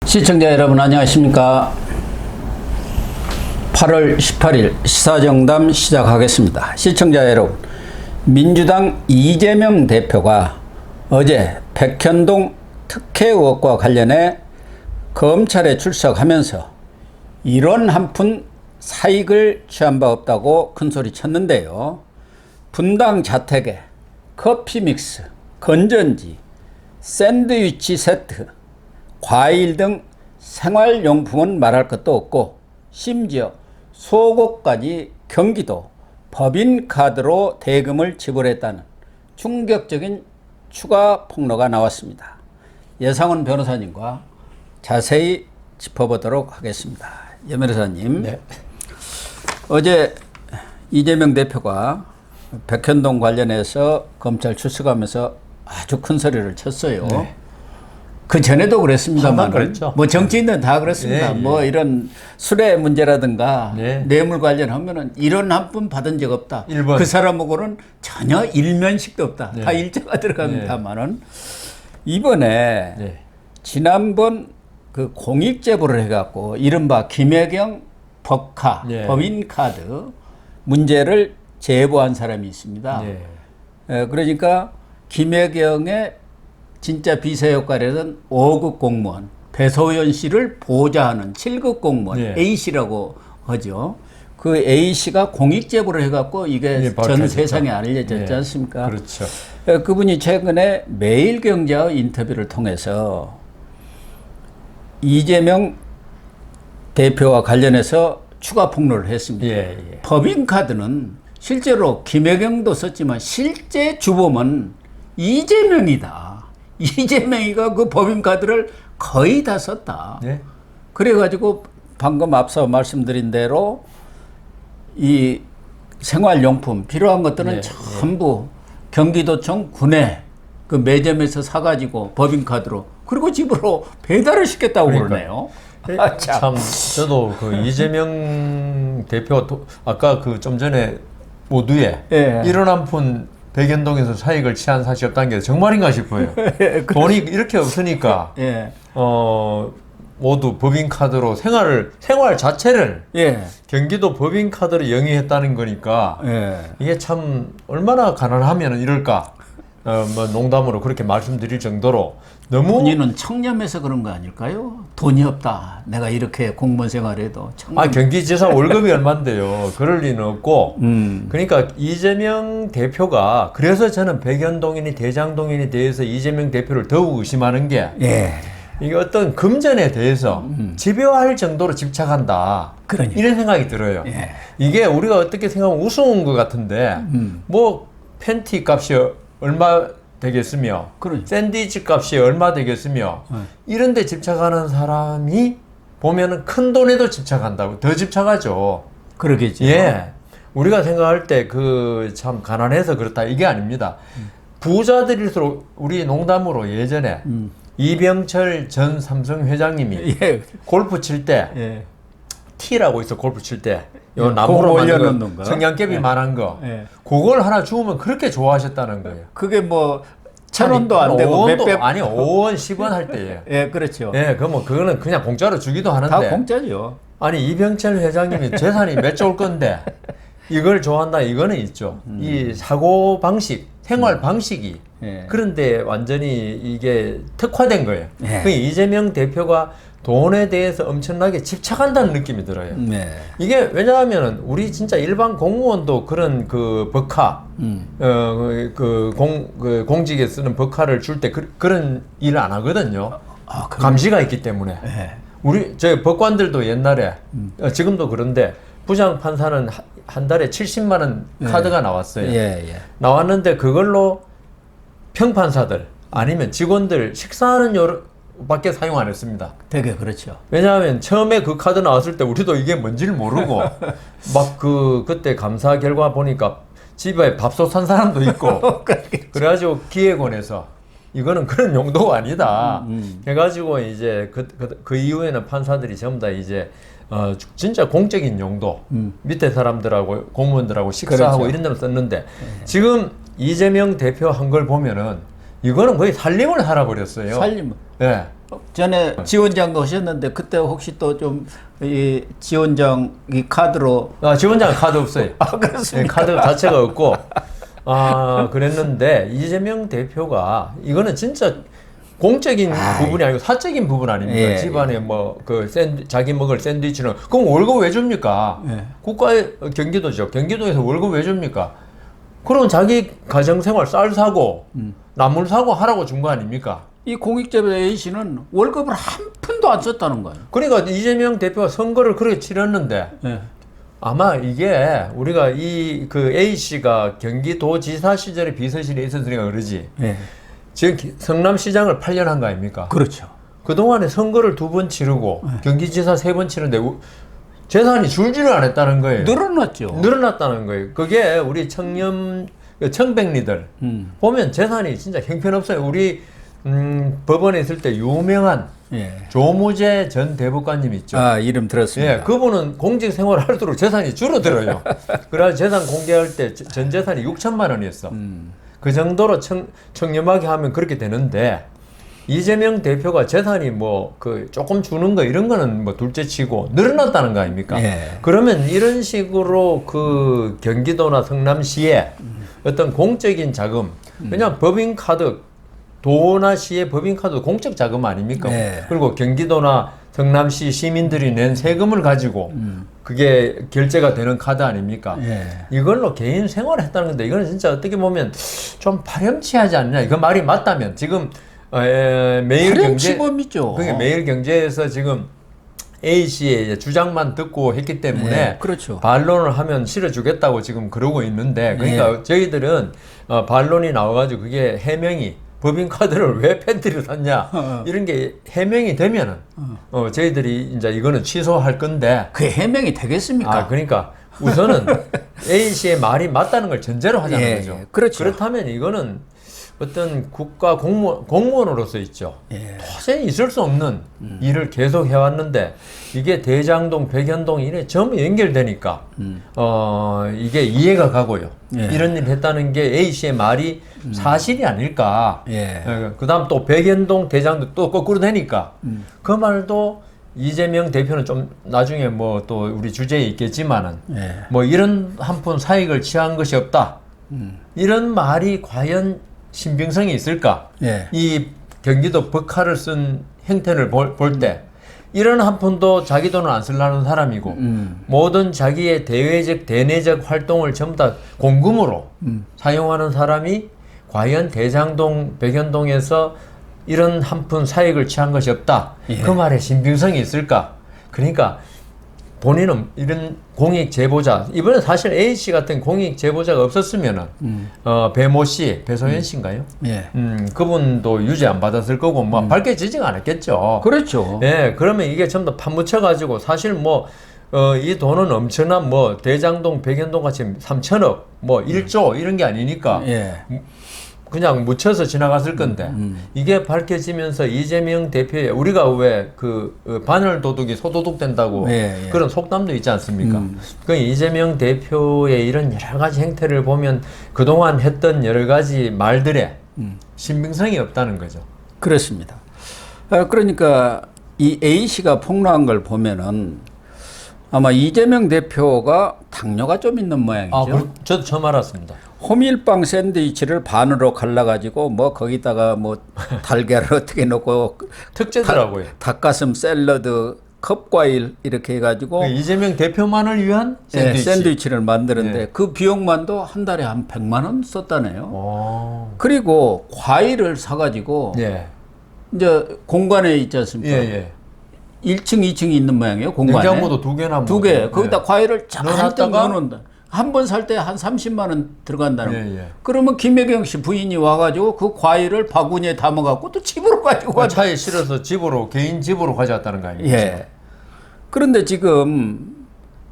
시청자 여러분 안녕하십니까. 8월 18일 시사정담 시작하겠습니다. 시청자 여러분, 민주당 이재명 대표가 어제 백현동 특혜 의혹과 관련해 검찰에 출석하면서 이론 한 푼 사익을 취한 바 없다고 큰소리 쳤는데요. 분당 자택에 커피 믹스, 건전지, 샌드위치 세트, 과일 등 생활용품은 말할 것도 없고 심지어 속옷까지 경기도 법인카드로 대금을 지불했다는 충격적인 추가 폭로가 나왔습니다. 예상훈 변호사님과 자세히 짚어보도록 하겠습니다. 예 변호사님, 네. 어제 이재명 대표가 백현동 관련해서 검찰 출석하면서 아주 큰 소리를 쳤어요. 네. 그 전에도 그랬습니다만, 그랬죠. 뭐 정치인은 다 그렇습니다. 네, 뭐 이런 수뢰 문제라든가 네. 뇌물 관련하면은 이런 한 푼 받은 적 없다. 1번. 그 사람하고는 전혀 일면식도 없다. 네. 다 일자가 들어갑니다만은 이번에 네. 지난번 그 공익 제보를 해갖고 이른바 김혜경 법카, 네. 법인카드 문제를 제보한 사람이 있습니다. 네. 그러니까 김혜경의 진짜 비서 역할이던 5급 공무원 배소연 씨를 보좌하는 7급 공무원 네. A씨라고 하죠. 그 A씨가 공익 제보를 해갖고 이게 네, 전 밝혀졌죠. 세상에 알려졌지 네. 않습니까? 그렇죠. 그분이 최근에 매일경제와 인터뷰를 통해서 이재명 대표와 관련해서 추가 폭로를 했습니다. 예, 예. 법인카드는 실제로 김혜경도 썼지만 실제 주범은 이재명이다. 이재명이가 그 법인카드를 거의 다 썼다. 네. 그래가지고 방금 앞서 말씀드린 대로 이 생활용품 필요한 것들은 네, 전부 경기도청 구내 그 매점에서 사가지고 법인카드로 그리고 집으로 배달을 시켰다고 그러네요. 아, 참 저도 그 이재명 대표 아까 그 좀 전에 모두에 예. 1원 한 푼 백현동에서 사익을 취한 사실이 없다는 게 정말인가 싶어요. 돈이 이렇게 없으니까 예. 모두 법인카드로 생활 자체를 예. 경기도 법인카드로 영위했다는 거니까 예. 이게 참 얼마나 가난하면 이럴까. 뭐 농담으로 그렇게 말씀드릴 정도로 너무 본인은 청렴해서 그런 거 아닐까요? 돈이 없다. 내가 이렇게 공무원 생활해도 청렴. 경기지사 월급이 얼만데요. 그럴 리는 없고. 그러니까 이재명 대표가 그래서 저는 백현동인이 대장동인에 대해서 이재명 대표를 더욱 의심하는 게 예. 이게 어떤 금전에 대해서 집요할 정도로 집착한다. 그러니까. 이런 생각이 들어요. 예. 이게 우리가 어떻게 생각하면 우스운 것 같은데 뭐 팬티 값이 얼마 되겠으며 그러니까. 샌드위치 값이 얼마 되겠으며 이런 데 집착하는 사람이 보면은 큰 돈에도 집착한다고 더 집착하죠. 그러겠죠. 예. 우리가 생각할 때 그 참 가난해서 그렇다 이게 아닙니다. 부자들일수록 우리 농담으로 예전에 이병철 전 삼성 회장님이 예. 골프 칠 때 예. 티라고 있어. 골프 칠 때 요 공 나무로 올려놓는 만든 거. 성냥개비 예. 만한 거 예. 그걸 하나 주우면 그렇게 좋아하셨다는 거예요. 그게 뭐 1,000원도 안 되고 5원도, 몇백. 아니 5원 10원 할 때예요. 예, 그렇죠. 예, 그뭐 그거는 그냥 공짜로 주기도 하는데. 다 공짜죠. 아니 이병철 회장님이 재산이 몇 조일 건데 이걸 좋아한다 이거는 있죠. 이 사고 방식, 생활 방식이 예. 그런데 완전히 이게 특화된 거예요. 예. 그 이재명 대표가 돈에 대해서 엄청나게 집착한다는 느낌이 들어요. 네. 이게 왜냐하면 우리 진짜 일반 공무원도 그런 그 법카, 공직에 쓰는 법카를 줄 때 그런 일을 안 하거든요. 감시가 있기 때문에. 예. 우리 저 법관들도 옛날에 지금도 그런데 부장 판사는 한 달에 70만 원 카드가 나왔어요. 예, 예. 나왔는데 그걸로 평판사들 아니면 직원들 식사하는 밖에 사용 안 했습니다. 되게 그렇죠. 왜냐하면 처음에 그 카드 나왔을 때 우리도 이게 뭔지를 모르고 막 그때 감사 결과 보니까 집에 밥솥 산 사람도 있고 그래가지고 기획원에서 이거는 그런 용도가 아니다 해가지고 이제 그 이후에는 판사들이 전부 다 이제 진짜 공적인 용도 밑에 사람들하고 공무원들하고 식사하고 그렇죠. 이런 데만 썼는데 지금 이재명 대표 한 걸 보면은 이거는 거의 살림을 살아버렸어요. 살림. 예. 전에 지원장도 오셨는데 그때 혹시 또 좀 이 지원장 이 카드로 지원장 카드 없어요. 그렇습니까? 예, 카드 자체가 없고 그랬는데 이재명 대표가 이거는 진짜 공적인 부분이 아니고 사적인 부분 아닙니까? 예, 집안에 뭐 그 자기 먹을 샌드위치는 그럼 월급 왜 줍니까? 예. 국가의 경기도죠. 경기도에서 월급 왜 줍니까? 그럼 자기 가정생활 쌀 사고 나물 사고 하라고 준 거 아닙니까? 이 공익재배 A씨는 월급을 한 푼도 안 썼다는 거예요. 그러니까 이재명 대표가 선거를 그렇게 치렀는데 예. 아마 이게 우리가 이 그 A 씨가 경기도지사 시절에 비서실에 있었으니까 그러지. 예. 지금 성남시장을 8년 한 거 아닙니까? 그렇죠. 그 동안에 선거를 2번 치르고 경기지사 3번 치르는데 재산이 줄지를 안 했다는 거예요. 늘어났죠. 늘어났다는 거예요. 그게 우리 청백리들 보면 재산이 진짜 형편없어요. 우리 법원에 있을 때 유명한 예. 조무재 전 대법관님 있죠. 이름 들었습니다. 예, 그분은 공직 생활을 할수록 재산이 줄어들어요. 그래서 재산 공개할 때 전 재산이 6천만 원이었어. 그 정도로 청렴하게 하면 그렇게 되는데 이재명 대표가 재산이 뭐 그 조금 주는 거 이런 거는 뭐 둘째치고 늘어났다는 거 아닙니까? 예. 그러면 이런 식으로 그 경기도나 성남시에 어떤 공적인 자금, 그냥 법인카드 도나시의 법인카드 공적 자금 아닙니까? 네. 그리고 경기도나 성남시 시민들이 낸 세금을 가지고 그게 결제가 되는 카드 아닙니까? 예. 이걸로 개인 생활을 했다는 건데 이거는 진짜 어떻게 보면 좀 파렴치하지 않냐? 이거 말이 맞다면 지금 매일경제 파렴치범이죠. 그게 매일경제에서 지금 A 씨의 주장만 듣고 했기 때문에 네, 그렇죠. 반론을 하면 실어주겠다고 지금 그러고 있는데 그러니까 저희들은 반론이 나와가지고 그게 해명이 법인카드를 왜 팬티를 샀냐 이런 게 해명이 되면은 저희들이 이제 이거는 취소할 건데 그게 해명이 되겠습니까? 그러니까 우선은 A 씨의 말이 맞다는 걸 전제로 하자는 예, 거죠. 예, 그렇죠. 그렇다면 이거는 어떤 국가 공무원으로서 있죠. 예. 도저히 있을 수 없는 일을 계속 해왔는데 이게 대장동, 백연동 이래 전부 연결되니까 이게 이해가 가고요. 예. 이런 일을 했다는 게 A 씨의 말이 사실이 아닐까. 예. 그다음 또 백연동, 대장동 또 거꾸로 되니까 그 말도 이재명 대표는 좀 나중에 뭐 또 우리 주제에 있겠지만은 예. 뭐 이런 한 푼 사익을 취한 것이 없다. 이런 말이 과연 신빙성이 있을까? 예. 이 경기도 법카를 쓴 형태를 볼 때 이런 한 푼도 자기 돈을 안 쓰려는 사람이고 모든 자기의 대외적 대내적 활동을 전부 다 공금으로 사용하는 사람이 과연 대장동 백연동에서 이런 한 푼 사익을 취한 것이 없다. 예. 그 말에 신빙성이 있을까? 그러니까 본인은 이런 공익 제보자 이번에 사실 A 씨 같은 공익 제보자가 없었으면은 배모 씨, 배소연 씨인가요? 예. 그분도 유죄 안 받았을 거고 뭐 밝혀지지가 않았겠죠. 그렇죠. 예, 그러면 이게 전부 다 파묻혀 가지고 사실 뭐 이 돈은 엄청난 뭐 대장동, 백연동 같이 3천억, 뭐 1조 이런 게 아니니까 예. 그냥 묻혀서 지나갔을 건데 이게 밝혀지면서 이재명 대표의 우리가 왜 그 바늘 도둑이 소도둑 된다고 예, 예. 그런 속담도 있지 않습니까? 그 이재명 대표의 이런 여러 가지 행태를 보면 그동안 했던 여러 가지 말들에 신빙성이 없다는 거죠. 그렇습니다. 그러니까 이 A씨가 폭로한 걸 보면은 아마 이재명 대표가 당뇨가 좀 있는 모양이죠. 저도 처음 알았습니다. 호밀빵 샌드위치를 반으로 갈라가지고 뭐 거기다가 뭐 달걀을 어떻게 넣고 특제더라고요. 닭가슴 샐러드 컵과일 이렇게 해가지고 그 이재명 대표만을 위한 샌드위치. 샌드위치. 샌드위치를 만드는데 예. 그 비용만도 한 달에 한 100만 원 썼다네요. 오. 그리고 과일을 사가지고 예. 이제 공간에 있지 예, 않습니까? 예. 1층, 2층이 있는 모양이에요. 공간에. 냉장고도 2개나 두 개. 거기다 과일을 잔뜩 넣어놨다가 넣어놓는다. 한 번 살 때 한 30만 원 들어간다는 거. 예, 예. 그러면 김혜경 씨 부인이 와가지고 그 과일을 바구니에 담아갖고 또 집으로 가지고 가죠. 차에 실어서 집으로 개인 집으로 가져왔다는 거 아닙니까? 예. 그런데 지금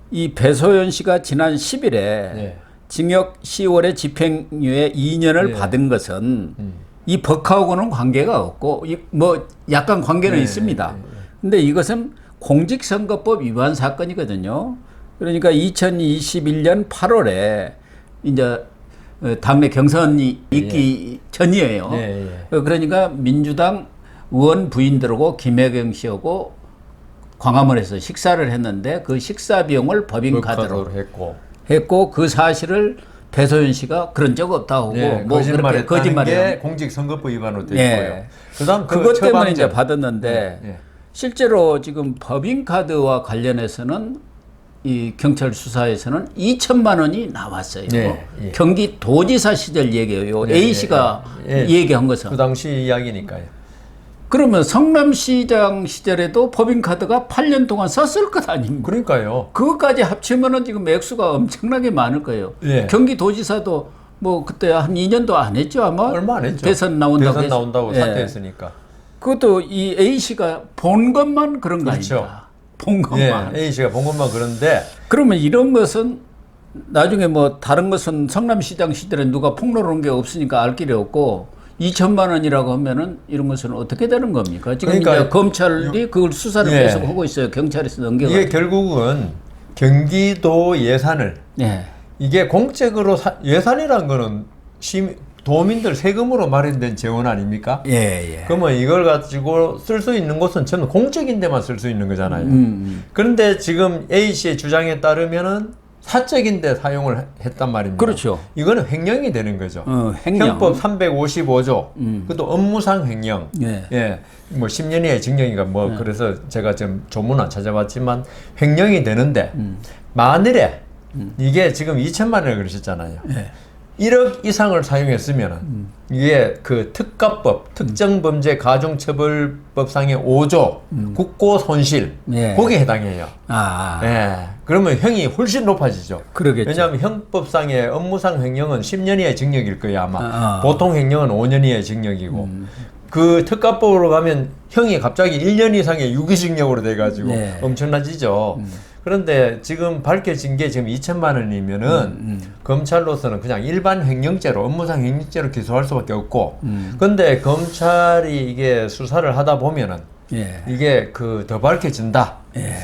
이 배소연 씨가 지난 10일에 예. 징역 10월에 집행유예 2년을 예. 받은 것은 이 법하고는 관계가 없고 뭐 약간 관계는 예, 있습니다. 예, 예. 근데 이것은 공직선거법 위반 사건이거든요. 그러니까 2021년 8월에 이제 당내 경선이 있기 전이에요. 그러니까 민주당 의원 부인들하고 김혜경 씨하고 광화문에서 식사를 했는데 그 식사 비용을 법인카드로 했고 그 사실을 배소연 씨가 그런 적 없다고 하고 뭐 그렇게 거짓말에 공직선거법 위반으로 돼 있고요. 그다음 그것 때문에 이제 받았는데 실제로 지금 법인카드와 관련해서는 이 경찰 수사에서는 2천만 원이 나왔어요. 경기도지사 시절 얘기예요. A 씨가 얘기한 것은 그 당시 이야기니까요. 그러면 성남시장 시절에도 법인카드가 8년 동안 썼을 것 아닙니까? 그러니까요. 그것까지 합치면은 지금 액수가 엄청나게 많을 거예요. 경기도지사도 뭐 그때 한 2년도 안 했죠 아마. 얼마 안 했죠. 대선 나온다고 사퇴했으니까. 그것도 이 A 씨가 본 것만 그런 거 아닙니까? 본 것만. A 씨가 본 것만 그런데. 그러면 이런 것은 나중에 뭐 다른 것은 성남시장 시절에 누가 폭로를 한 게 없으니까 알 길이 없고 2천만 원이라고 하면은 이런 것은 어떻게 되는 겁니까? 지금 그러니까 이제 검찰이 그걸 수사를 계속 하고 있어요. 경찰에서 넘겨가지고. 이게 결국은 경기도 예산을 이게 공적으로 예산이란 거는 도민들 세금으로 마련된 재원 아닙니까? 그러면 이걸 가지고 쓸 수 있는 곳은 전부 공적인 데만 쓸 수 있는 거잖아요. 그런데 지금 A 씨의 주장에 따르면은 사적인 데 사용을 했단 말입니다. 그렇죠. 이거는 횡령이 되는 거죠. 횡령. 형법 355조. 그것도 업무상 횡령. 뭐 10년 이하의 징역이가 뭐 그래서 제가 지금 조문 안 찾아봤지만 횡령이 되는데 만일에 이게 지금 2천만 원을 그러셨잖아요. 1억 이상을 사용했으면 이게 그 특가법, 특정범죄가중처벌법상의 5조 국고손실 거기에 해당해요. 그러면 형이 훨씬 높아지죠. 그러겠죠. 왜냐하면 형법상의 업무상 횡령은 10년 이하의 징역일 거예요 아마. 보통 횡령은 5년 이하의 징역이고 그 특가법으로 가면 형이 갑자기 1년 이상의 유기징역으로 돼가지고 엄청나지죠. 그런데 지금 밝혀진 게 지금 2천만 원이면은 검찰로서는 그냥 일반 횡령죄로 업무상 횡령죄로 기소할 수밖에 없고 근데 검찰이 이게 수사를 하다 보면은 이게 그 더 밝혀진다.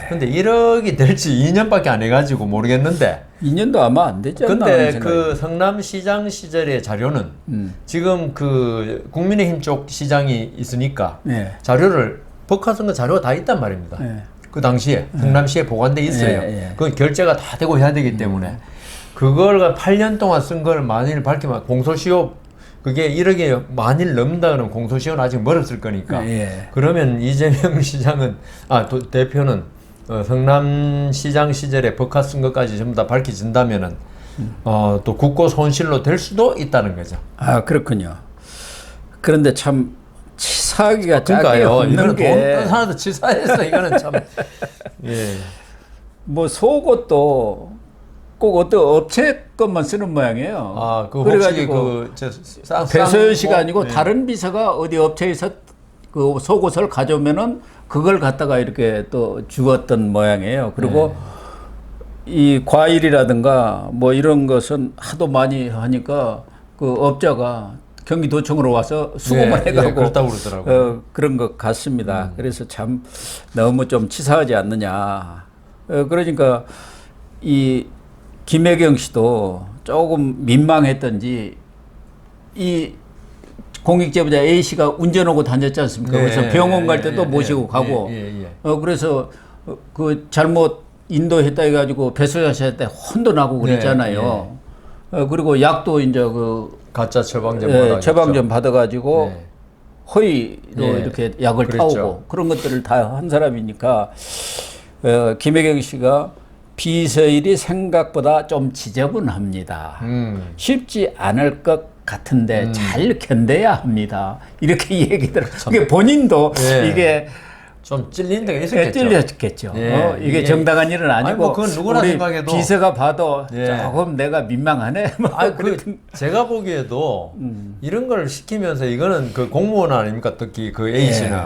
근데 1억이 될지 2년밖에 안 해가지고 모르겠는데 2년도 아마 안 되지 않나. 근데 그 성남시장 시절의 자료는 지금 그 국민의힘 쪽 시장이 있으니까 자료를 법카선거 자료가 다 있단 말입니다. 그 당시에 성남시에 보관돼 있어요. 그건 결제가 다 되고 해야 되기 때문에 그걸 8년 동안 쓴 걸 만일 밝히면 공소시효 그게 1억이 만일 넘는다 그러면 공소시효는 아직 멀었을 거니까 그러면 이재명 시장은 대표는 성남시장 시절에 법카 쓴 것까지 전부 다 밝혀진다면은 또 국고 손실로 될 수도 있다는 거죠. 그렇군요. 그런데 참 치사하기가 짝이 없는 이거는 게 돈 하나도 치사해서 이거는 참 뭐 속옷도 꼭 어떤 업체 것만 쓰는 모양이에요. 그래가지고 배소연 씨가 아니고 다른 비서가 어디 업체에서 그 속옷을 가져오면은 그걸 갖다가 이렇게 또 주었던 모양이에요. 그리고 이 과일이라든가 뭐 이런 것은 하도 많이 하니까 그 업자가 경기도청으로 와서 수고만 해가고 그렇다고 그러더라고요. 그런 것 같습니다. 그래서 참 너무 좀 치사하지 않느냐. 그러니까 이 김혜경 씨도 조금 민망했던지 이 공익제보자 A 씨가 운전하고 다녔지 않습니까? 그래서 병원 갈 때도 모시고 가고 그래서 그 잘못 인도했다 해가지고 배소연 씨한테 혼도 나고 그랬잖아요. 그리고 약도 이제 그 가짜 처방전 받아가지고 허위로 이렇게 약을 타오고 그런 것들을 다 한 사람이니까 김혜경 씨가 비서일이 생각보다 좀 지저분합니다. 쉽지 않을 것 같은데 잘 견뎌야 합니다. 이렇게 얘기들. 그게 본인도 이게 좀 찔린 데가 있었겠죠. 찔렸겠죠. 이게 정당한 일은 아니고 뭐 그건 누구나 우리 생각해도 비서가 봐도 조금 내가 민망하네. 제가 보기에도 이런 걸 시키면서 이거는 그 공무원 아닙니까? 특히 그 A 씨는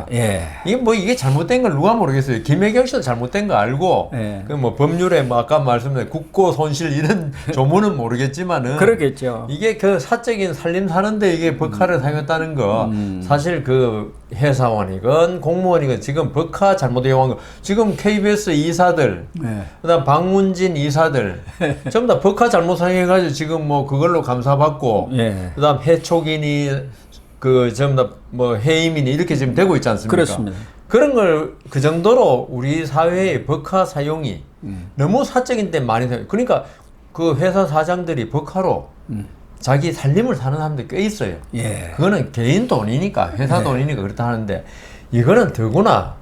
이게 뭐 이게 잘못된 걸 누가 모르겠어요. 김혜경 씨도 잘못된 거 알고 그 뭐 법률에 뭐 아까 말씀드린 국고 손실 이런 조문은 모르겠지만은 그러겠죠. 이게 그 사적인 살림 사는데 이게 법카를 사용했다는 거 사실 그 회사원이건 공무원이건 지금 지금 법카 잘못 이용한 거. 지금 KBS 이사들, 네. 그다음 박문진 이사들 전부 다 법카 잘못 사용해가지고 지금 뭐 그걸로 감사받고, 예. 그다음 해촉인이 그 전부 다 뭐 해임인이 이렇게 지금 되고 있지 않습니까? 그렇습니다. 그런 걸 그 정도로 우리 사회의 법카 사용이 너무 사적인데 많이 사용. 그러니까 그 회사 사장들이 법카로 자기 살림을 사는 사람들이 꽤 있어요. 예. 그거는 개인 돈이니까 회사 돈이니까 그렇다 하는데 이거는 더구나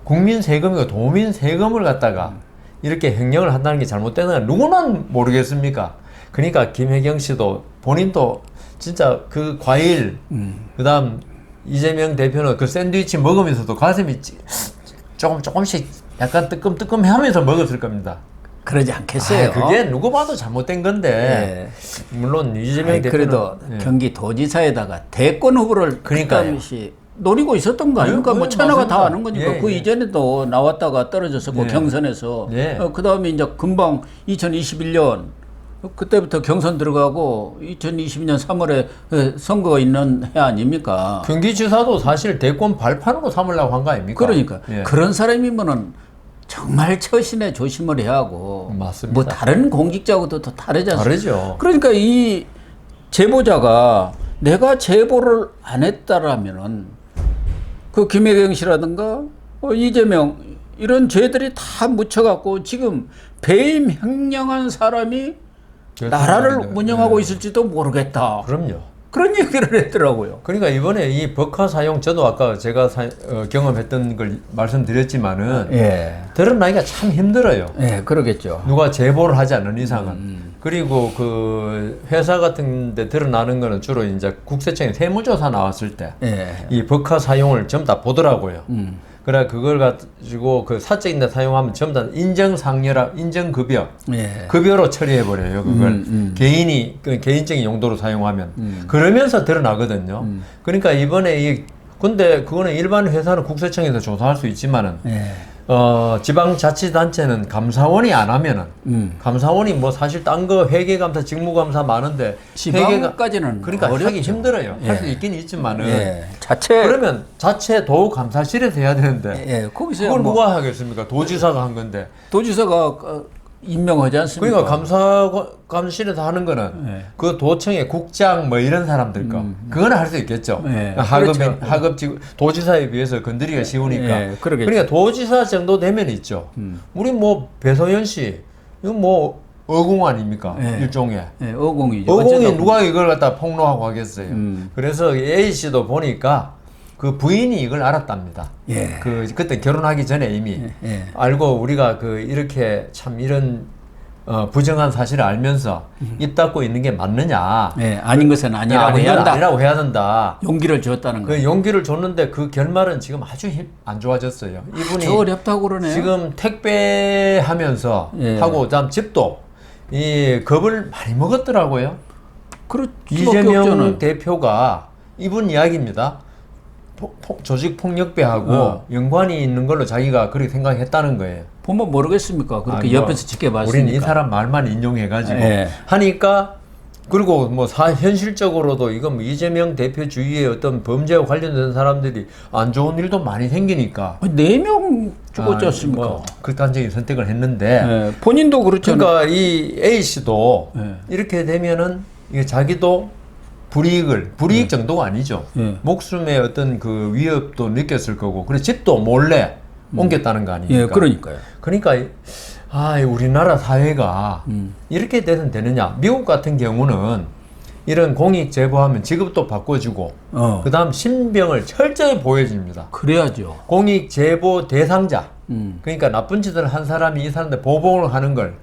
국민 세금이고 도민 세금을 갖다가 이렇게 횡령을 한다는 게 잘못되는 건 누구나 모르겠습니까? 그러니까 김혜경 씨도 본인도 진짜 그 과일 그다음 이재명 대표는 그 샌드위치 먹으면서도 가슴이 조금씩 약간 뜨끔뜨끔하면서 먹었을 겁니다. 그러지 않겠어요. 그게 누구 봐도 잘못된 건데 물론 이재명 아니, 대표는 그래도 경기도지사에다가 대권 후보를 그러니까요. 그다음에 노리고 있었던 거 아닙니까? 뭐 천하가 다 아는 거니까. 그 이전에도 나왔다가 떨어졌었고 경선에서. 그다음에 이제 금방 2021년 그때부터 경선 들어가고 2022년 3월에 선거가 있는 해 아닙니까? 경기지사도 사실 대권 발판으로 삼으려고 한 거 아닙니까? 그러니까 그런 사람이면은 정말 처신에 조심을 해야 하고 맞습니다. 뭐 다른 공직자하고도 또 다르지 않습니까? 다르죠. 그러니까 이 제보자가 내가 제보를 안 했다라면은 그 김혜경 씨라든가 이재명 이런 죄들이 다 묻혀갖고 지금 배임 횡령한 사람이 나라를 운영하고 있을지도 모르겠다. 그럼요. 그런 얘기를 했더라고요. 그러니까 이번에 이 법카 사용 저도 아까 제가 경험했던 걸 말씀드렸지만은 드러나기가 참 힘들어요. 네, 그러겠죠. 누가 제보를 하지 않는 이상은. 그리고 그 회사 같은 데 드러나는 거는 주로 이제 국세청에 세무조사 나왔을 때 이 법카 사용을 전부 다 보더라고요. 그래 그걸 가지고 그 사적인 데 사용하면 전부 다 인정상여라 인정급여 급여로 처리해 버려요. 그걸 개인이 그 개인적인 용도로 사용하면 그러면서 드러나거든요. 그러니까 이번에 근데 그거는 일반 회사는 국세청에서 조사할 수 있지만은 지방자치단체는 감사원이 안 하면은 감사원이 뭐 사실 딴 거 회계감사 직무감사 많은데 지방까지는 그러니까 어렵죠. 하기 힘들어요. 할 수 있긴 있지만은 자체 그러면 자체 도감사실에서 해야 되는데 거기서 그걸 누가 하겠습니까? 도지사가 한 건데 도지사가 임명하지 않습니까? 그러니까 감사실에서 하는 거는 그 도청의 국장 뭐 이런 사람들 거 그거는 할 수 있겠죠. 하급 도지사에 비해서 건드리기가 쉬우니까. 그러니까 도지사 정도 되면 있죠. 우리 뭐 배소연 씨 이거 뭐 어공 아닙니까? 일종의 어공이죠. 어공이 누가 이걸 갖다 폭로하고 하겠어요. 그래서 A 씨도 보니까 그 부인이 이걸 알았답니다. 그때 결혼하기 전에 이미 알고 우리가 이렇게 참 이런 부정한 사실을 알면서 입 닫고 있는 게 맞느냐? 아닌 것은 아니라고 해야 한다. 아니라고 해야 된다. 용기를 줬다는 거예요. 그 용기를 줬는데 그 결말은 지금 아주 안 좋아졌어요. 이분이 아주 어렵다고 그러네요. 지금 택배하면서 하고 그다음 집도 이 겁을 많이 먹었더라고요. 이재명 대표가 이분 이야기입니다. 조직 폭력배하고 연관이 있는 걸로 자기가 그렇게 생각했다는 거예요. 보면 모르겠습니까? 그렇게 옆에서 지켜봤으니까. 우리는 이 사람 말만 인용해가지고 하니까 그리고 뭐 현실적으로도 이건 뭐 이재명 대표 주위의 어떤 범죄와 관련된 사람들이 안 좋은 일도 많이 생기니까 4명 죽었지 않습니까? 뭐 극단적인 선택을 했는데 본인도 그렇잖아요. 그러니까 이 A 씨도 이렇게 되면은 이게 자기도 불이익 정도가 아니죠. 목숨의 어떤 그 위협도 느꼈을 거고, 그래 집도 몰래 옮겼다는 거 아닙니까? 그러니까요. 그러니까 우리나라 사회가 이렇게 돼서는 되느냐? 미국 같은 경우는 이런 공익 제보하면 지급도 바꿔주고, 그다음 신병을 철저히 보호해줍니다. 그래야죠. 공익 제보 대상자, 그러니까 나쁜 짓을 한 사람이 이 사람들 보복을 하는 걸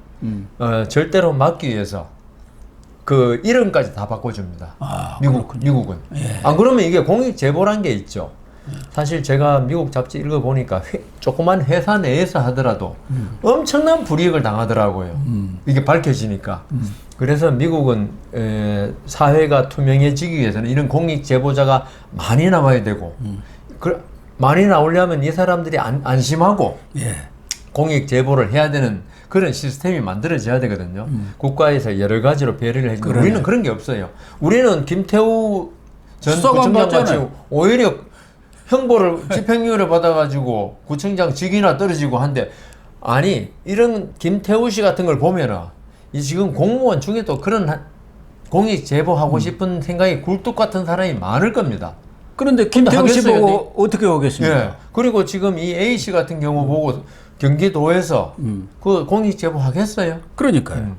절대로 막기 위해서. 그 이름까지 다 바꿔줍니다. 미국은. 안 그러면 이게 공익 제보란 게 있죠. 사실 제가 미국 잡지 읽어보니까 조그만 회사 내에서 하더라도 엄청난 불이익을 당하더라고요. 이게 밝혀지니까. 그래서 미국은 사회가 투명해지기 위해서는 이런 공익 제보자가 많이 나와야 되고 많이 나오려면 이 사람들이 안심하고 공익 제보를 해야 되는 그런 시스템이 만들어져야 되거든요. 국가에서 여러 가지로 배려를 해주는 우리는 그런 게 없어요. 우리는 김태우 전 부총장 같이 오히려 형벌을 집행유예를 받아가지고 구청장 직위나 떨어지고 한데 아니 이런 김태우 씨 같은 걸 보면은 이 지금 공무원 중에도 그런 공익 제보하고 싶은 생각이 굴뚝 같은 사람이 많을 겁니다. 그런데 김태우 씨 하겠어요, 보고 어떻게 오겠습니까? 예. 그리고 지금 이 A 씨 같은 경우 보고 경기도에서 그 공익 제보 하겠어요? 그러니까요.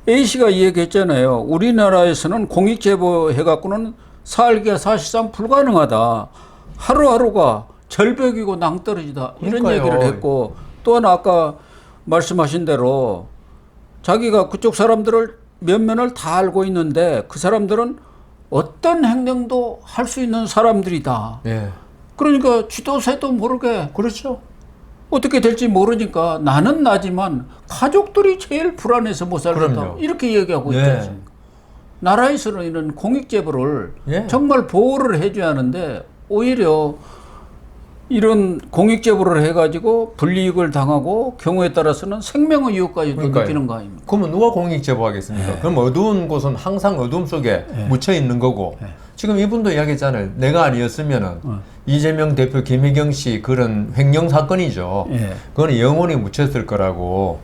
A 씨가 이 얘기했잖아요. 우리나라에서는 공익 제보 해갖고는 살기가 사실상 불가능하다. 하루하루가 절벽이고 낭떠러지다. 이런 그러니까요. 얘기를 했고 또 하나 아까 말씀하신 대로 자기가 그쪽 사람들을 면면을 다 알고 있는데 그 사람들은 어떤 행동도 할 수 있는 사람들이다. 예. 그러니까 지도새도 모르게 그렇죠. 어떻게 될지 모르니까 나는 나지만 가족들이 제일 불안해서 못 살겠다. 그럼요. 이렇게 얘기하고 있지 예. 않습니까? 나라에서는 이런 공익제보를 예. 정말 보호를 해줘야 하는데 오히려 이런 공익제보를 해가지고 불이익을 당하고 경우에 따라서는 생명의 위협까지도 그러니까요. 느끼는 거 아닙니까? 그러면 누가 공익 제보하겠습니까? 그럼 어두운 곳은 항상 어둠 속에 묻혀 있는 거고 지금 이분도 이야기했잖아요. 내가 아니었으면은 이재명 대표, 김혜경 씨 그런 횡령 사건이죠. 예. 그건 영원히 묻혔을 거라고.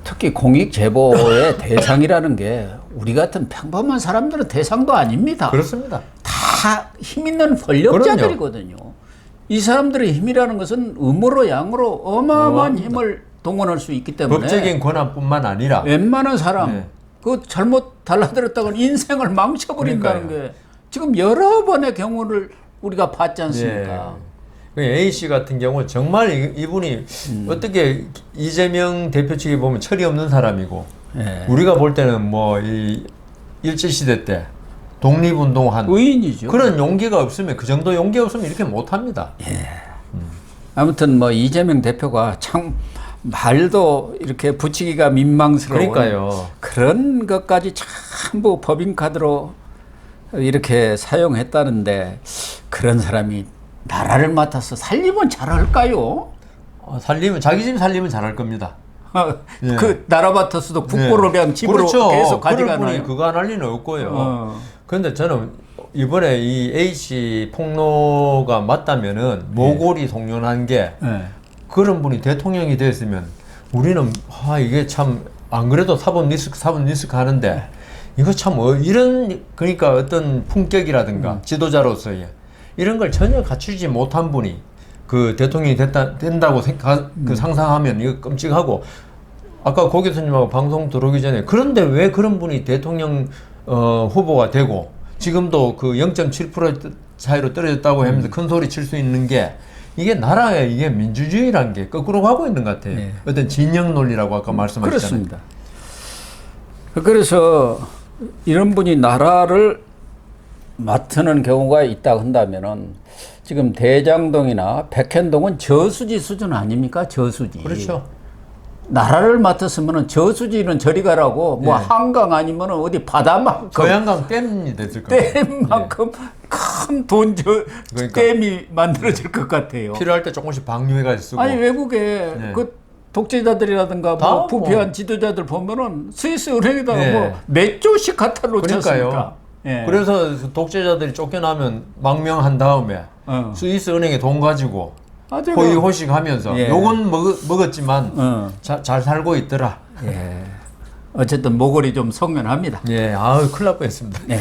특히 공익제보의 대상이라는 게 우리 같은 평범한 사람들은 대상도 아닙니다. 그렇습니다. 다 힘 있는 권력자들이거든요. 이 사람들의 힘이라는 것은 음으로 양으로 어마어마한 힘을 동원할 수 있기 때문에 법적인 권한뿐만 아니라 웬만한 사람 네. 그 잘못 달라들었다고는 인생을 망쳐버린다는 그러니까요. 게 지금 여러 번의 경우를 우리가 봤지 않습니까? 그 A 씨 같은 경우 정말 이분이 어떻게 이재명 대표 측에 보면 철이 없는 사람이고 예. 우리가 볼 때는 뭐 이 일제시대 때 독립운동한 의인이죠. 그런 용기가 없으면 그 정도 용기 없으면 이렇게 못합니다. 아무튼 뭐 이재명 대표가 참 말도 이렇게 붙이기가 민망스러운 그러니까요. 그런 것까지 전부 법인카드로 이렇게 사용했다는데 그런 사람이 나라를 맡아서 살림은 잘할까요? 살림은 자기 집 살림은 잘할 겁니다. 예. 그 나라 맡아서도 국보를 그냥 집으로 그렇죠. 계속 그럴 가져가나요? 분이 그거 할 리는 없고요. 어. 그런데 저는 이번에 이 A 씨 폭로가 맞다면은 모골이 송년한 게 예. 그런 분이 대통령이 됐으면 우리는 이게 참 안 그래도 사법 리스크 하는데 이거 참 이런 그러니까 어떤 품격이라든가 지도자로서의 이런 걸 전혀 갖추지 못한 분이 그 대통령이 된다고 그 상상하면 이거 끔찍하고 아까 고 교수님하고 방송 들어오기 전에 그런데 왜 그런 분이 대통령 후보가 되고 지금도 그 0.7% 차이로 떨어졌다고 하면서 큰 소리 칠 수 있는 게 이게 나라의 이게 민주주의란 게 거꾸로 가고 있는 것 같아요. 네. 어떤 진영 논리라고 아까 말씀하셨잖아요. 그렇습니다. 그래서 이런 분이 나라를 맡는 경우가 있다 한다면은 지금 대장동이나 백현동은 저수지 수준 아닙니까? 저수지. 그렇죠. 나라를 맡았으면은 저수지는 저리 가라고 뭐 예. 한강 아니면은 어디 바다만큼 저양강 댐이 됐을 거예요. 댐만큼 큰 돈 그러니까. 댐이 만들어질 것 같아요. 필요할 때 조금씩 방류해가 쓰고. 아니 외국에 네. 그 독재자들이라든가 다 뭐 뭐. 부패한 지도자들 보면은 스위스 은행에다가 네. 뭐 몇 조씩 갖다 놓쳤습니까? 그러니까요. 예. 그래서 독재자들이 쫓겨나면 망명한 다음에 스위스 은행에 돈 가지고 아주 호의호식 하면서 예. 요건 먹었지만 잘 살고 있더라. 예. 어쨌든 모골이 좀 성연합니다. 예, 큰일 날 뻔했습니다. 네.